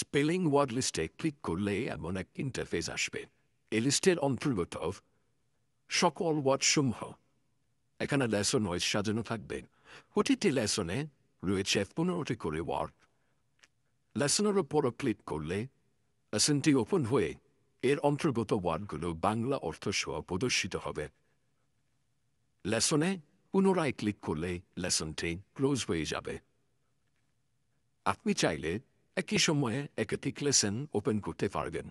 Spelling word লিস্টে click করলে এমন এক ইন্টারফেস আসবে। এই লিস্টের অন্তর্গত সকল ওয়ার্ডসমূহ এখানে লেসন ওয়াইজ সাজানো থাকবে। প্রতিটি লেসনে রয়েছে 15টি করে ওয়ার্ড। লেসনের উপরও ক্লিক করলে লেসনটি ওপেন হয়ে এর অন্তর্গত ওয়ার্ডগুলো বাংলা অর্থ সহ প্রদর্শিত হবে। লেসনে পুনরায় ক্লিক করলে লেসনটি ক্লোজ হয়ে যাবে। আপনি চাইলে একই সময়ে একাধিক লেসন ওপেন করতে পারবেন।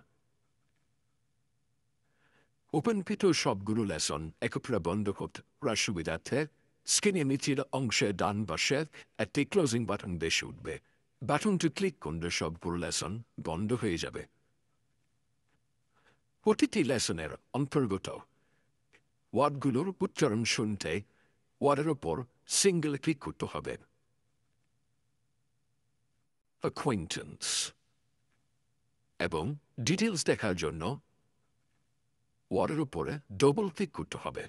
ওপেনকৃত সবগুলো লেসন একত্রে বন্ধ করতে সুবিধার্থে স্ক্রিনের নিচের অংশে ডান পাশে একটি ক্লোজিং বাটন বেশি উঠবে। বাটনটি ক্লিক করলে সবগুলো লেসন বন্ধ হয়ে যাবে। প্রতিটি লেসনের অন্তর্গত ওয়ার্ডগুলোর উচ্চারণ শুনতে ওয়ার্ডের ওপর সিঙ্গেল ক্লিক করতে হবে। অ্যাকোয়েন্টেন্স এবং ডিটেলস দেখার জন্য ওয়ার্ডের উপরে ডবল ক্লিক করতে হবে।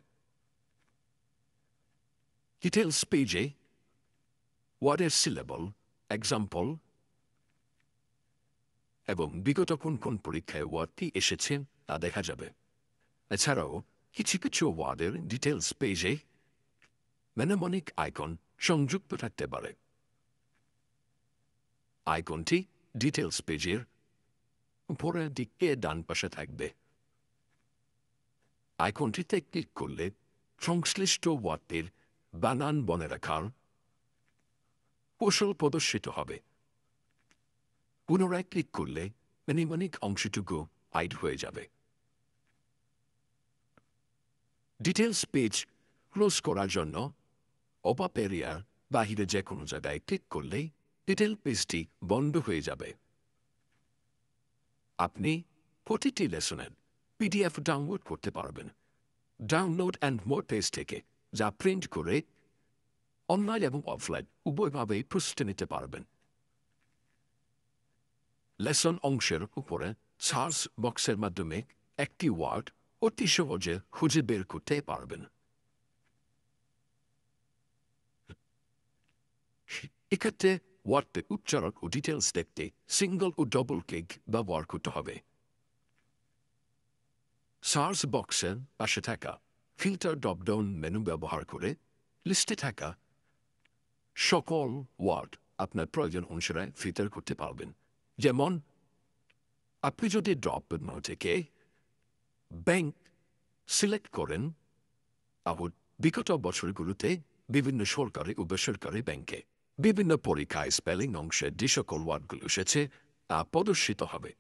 ডিটেলস পেজে ওয়ার্ডের সিলেবল, এক্সাম্পল এবং বিগত কোন কোন পরীক্ষায় ওয়ার্ডটি এসেছে তা দেখা যাবে। এছাড়াও কিছু কিছু ওয়ার্ডের ডিটেলস পেজে মেনেমনিক আইকন সংযুক্ত থাকতে পারে। আইকনটি ডিটেলস পেজের উপরের দিকে ডান পাশে থাকবে। আইকনটিতে ক্লিক করলে সংশ্লিষ্ট ওয়ার্ডটির বানান মনে রাখার কৌশল প্রদর্শিত হবে। পুনরায় ক্লিক করলে মেনেমনিক অংশটুকু হাইড হয়ে যাবে। ডিটেলস পেজ ক্লোজ করার জন্য পপআপ এরিয়ার বাহিরে যে কোনো জায়গায় ক্লিক করলেই ডিটেল পেজটি বন্ধ হয়ে যাবে। আপনি প্রতিটি লেসনের পিডিএফ ডাউনলোড করতে পারবেন। ডাউনলোড অ্যান্ড মোর পেজ থেকে, যা প্রিন্ট করে অনলাইন এবং অফলাইন উভয়ভাবেই প্রস্তুতি নিতে পারবেন। লেসন অংশের উপরে সার্চ বক্সের মাধ্যমে একটি ওয়ার্ড অতি সহজে খুঁজে বের করতে পারবেন। এক্ষেত্রে ওয়ার্ডের উচ্চারণ ও ডিটেলস দেখতে সিঙ্গল ও ডবল ক্লিক ব্যবহার করতে হবে। সার্চ বক্সের পাশে থাকা ফিল্টার ড্রপডাউন মেনু ব্যবহার করে লিস্টে থাকা সকল ওয়ার্ড আপনার প্রয়োজন অনুসারে ফিল্টার করতে পারবেন। যেমন আপনি যদি ড্রপ মেনু থেকে ব্যাংক সিলেক্ট করেন, তাহলে বিগত বছরগুলোতে বিভিন্ন সরকারি ও বেসরকারি ব্যাংকে বিভিন্ন পরীক্ষায় স্পেলিং অংশে যে সকল ওয়ার্ডগুলো এসেছে তা প্রদর্শিত হবে।